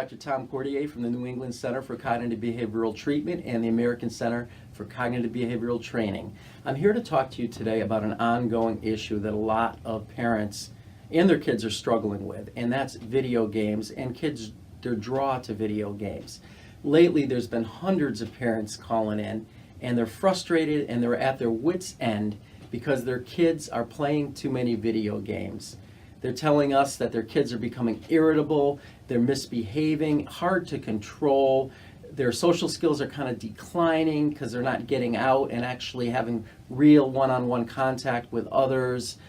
Dr. Tom Cordier from the New England Center for Cognitive Behavioral Treatment and the American Center for Cognitive Behavioral Training. I'm here to talk to you today about an ongoing issue that a lot of parents and their kids are struggling with, and that's video games and kids, their draw to video games. Lately, there's been hundreds of parents calling in, and they're frustrated and they're at their wits' end because their kids are playing too many video games. They're telling us that their kids are becoming irritable, they're misbehaving, hard to control, their social skills are kind of declining because they're not getting out and actually having real one-on-one contact with others.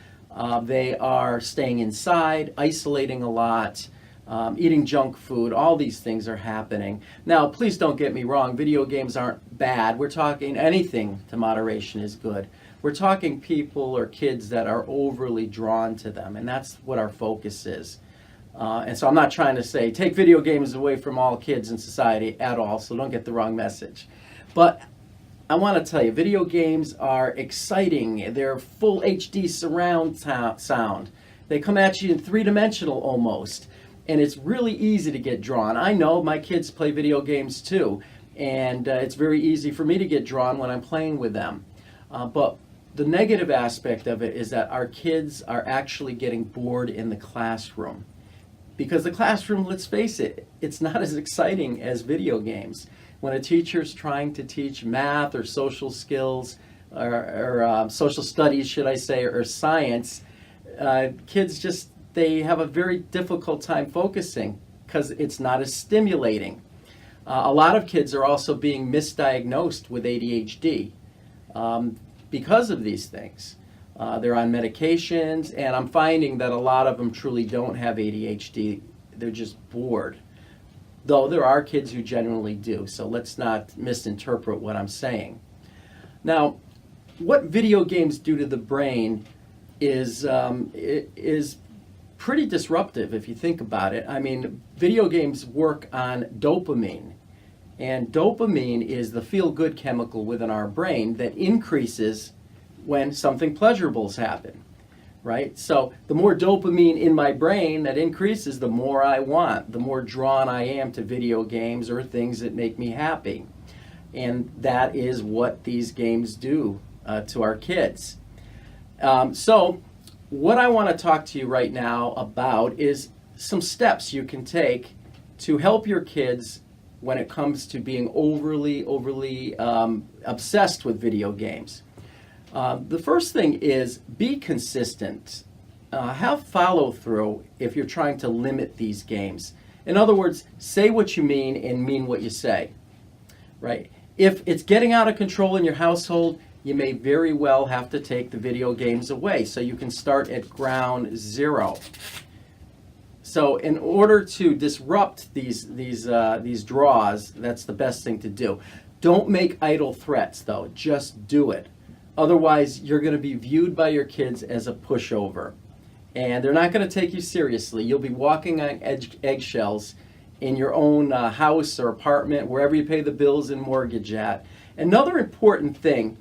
They are staying inside, isolating a lot, eating junk food. All these things are happening. Now, please don't get me wrong, video games aren't bad. We're talking anything to moderation is good. We're talking people or kids that are overly drawn to them, and that's what our focus is. And so I'm not trying to say take video games away from all kids in society at all, so don't get the wrong message. But I want to tell you, video games are exciting. They're full HD surround sound. They come at you in three-dimensional almost, and it's really easy to get drawn. I know my kids play video games too, and it's very easy for me to get drawn when I'm playing with them. But the negative aspect of it is that our kids are actually getting bored in the classroom. Because the classroom, let's face it, it's not as exciting as video games. When a teacher's trying to teach math or social skills, or social studies, should I say, or science, kids just, they have a very difficult time focusing because it's not as stimulating. A lot of kids are also being misdiagnosed with ADHD. Because of these things. They're on medications, and I'm finding that a lot of them truly don't have ADHD. They're just bored. Though there are kids who genuinely do, so let's not misinterpret what I'm saying. Now, what video games do to the brain is pretty disruptive if you think about it. I mean, video games work on dopamine. And dopamine is the feel-good chemical within our brain that increases when something pleasurable happens, right? So the more dopamine in my brain that increases, the more I want, the more drawn I am to video games or things that make me happy. And that is what these games do to our kids. So what I want to talk to you right now about is some steps you can take to help your kids when it comes to being overly obsessed with video games. The first thing is be consistent. Have follow-through if you're trying to limit these games. In other words, say what you mean and mean what you say, right? If it's getting out of control in your household, you may very well have to take the video games away so you can start at ground zero. So in order to disrupt these draws, that's the best thing to do. Don't make idle threats, though. Just do it. Otherwise, you're going to be viewed by your kids as a pushover. And they're not going to take you seriously. You'll be walking on eggshells in your own house or apartment, wherever you pay the bills and mortgage at. Another important thing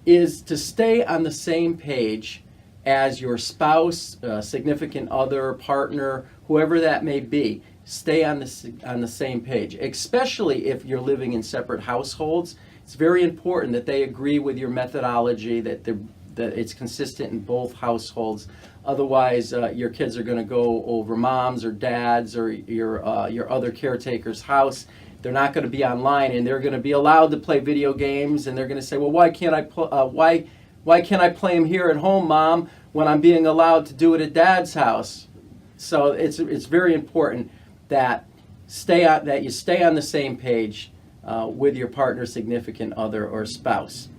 is to stay on the same page as your spouse, significant other, partner, whoever that may be. Stay on the same page, especially if you're living in separate households. It's very important that they agree with your methodology, that it's consistent in both households. Otherwise, your kids are going to go over mom's or dad's or your other caretaker's house. They're not going to be online, and they're going to be allowed to play video games, and they're going to say, well, why can't I play them here at home, Mom, when I'm being allowed to do it at Dad's house? So it's very important that you stay on the same page with your partner, significant other, or spouse.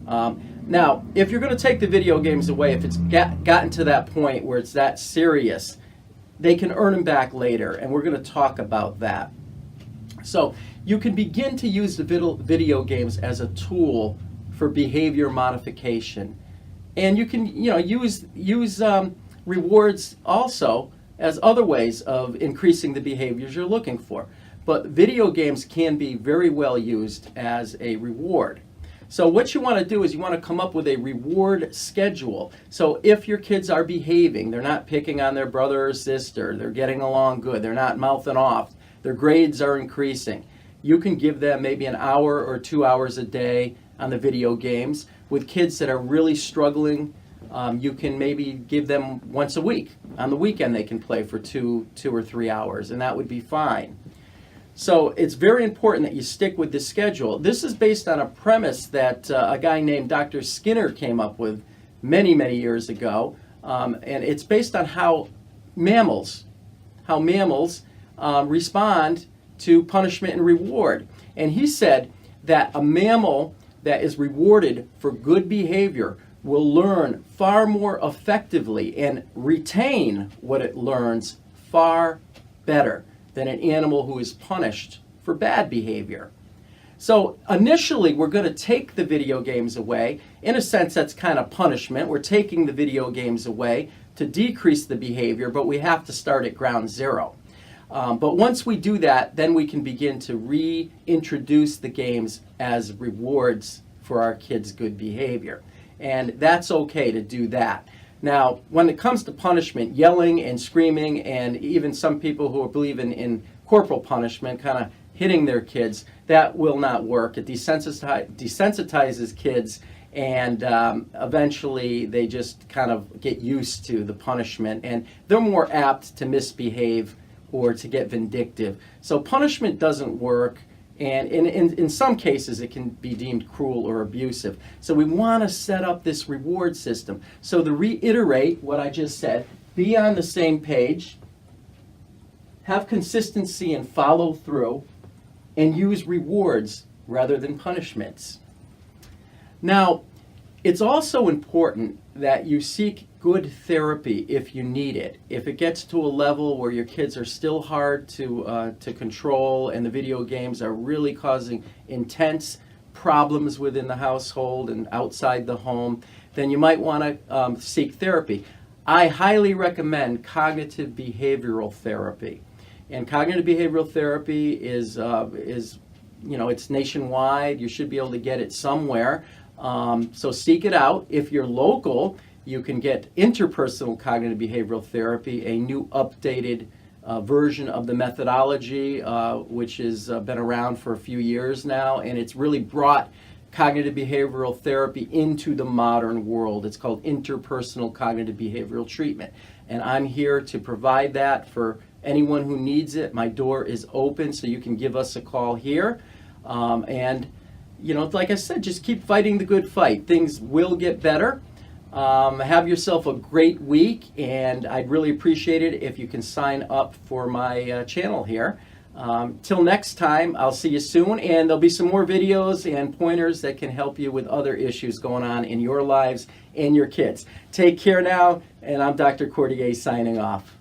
Now, if you're going to take the video games away, if it's gotten to that point where it's that serious, they can earn them back later, and we're going to talk about that. So you can begin to use the video games as a tool for behavior modification. And you can use rewards also as other ways of increasing the behaviors you're looking for. But video games can be very well used as a reward. So what you want to do is you want to come up with a reward schedule. So if your kids are behaving, they're not picking on their brother or sister, they're getting along good, they're not mouthing off, their grades are increasing. You can give them maybe an hour or 2 hours a day on the video games. With kids that are really struggling, you can maybe give them once a week. On the weekend they can play for 2 or 3 hours, and that would be fine. So it's very important that you stick with this schedule. This is based on a premise that a guy named Dr. Skinner came up with many, many years ago, and it's based on how mammals respond to punishment and reward. And he said that a mammal that is rewarded for good behavior will learn far more effectively and retain what it learns far better than an animal who is punished for bad behavior. So initially we're going to take the video games away. In a sense, that's kind of punishment. We're taking the video games away to decrease the behavior, but we have to start at ground zero. But once we do that, then we can begin to reintroduce the games as rewards for our kids' good behavior. And that's okay to do that. Now, when it comes to punishment, yelling and screaming, and even some people who believe in corporal punishment, kind of hitting their kids, that will not work. It desensitizes kids, and eventually they just kind of get used to the punishment, and they're more apt to misbehave or to get vindictive. So punishment doesn't work, and in some cases it can be deemed cruel or abusive. So we want to set up this reward system. So to reiterate what I just said, be on the same page, have consistency and follow through, and use rewards rather than punishments. Now, it's also important that you seek good therapy if you need it. If it gets to a level where your kids are still hard to control and the video games are really causing intense problems within the household and outside the home, then you might want to seek therapy. I highly recommend cognitive behavioral therapy. And cognitive behavioral therapy is it's nationwide. You should be able to get it somewhere. So seek it out. If you're local, you can get interpersonal cognitive behavioral therapy, a new updated version of the methodology, which has been around for a few years now, and it's really brought cognitive behavioral therapy into the modern world. It's called interpersonal cognitive behavioral treatment, and I'm here to provide that for anyone who needs it. My door is open, so you can give us a call here, and like I said, just keep fighting the good fight. Things will get better. Have yourself a great week, and I'd really appreciate it if you can sign up for my channel here. Till next time, I'll see you soon, and there'll be some more videos and pointers that can help you with other issues going on in your lives and your kids. Take care now, and I'm Dr. Cordier signing off.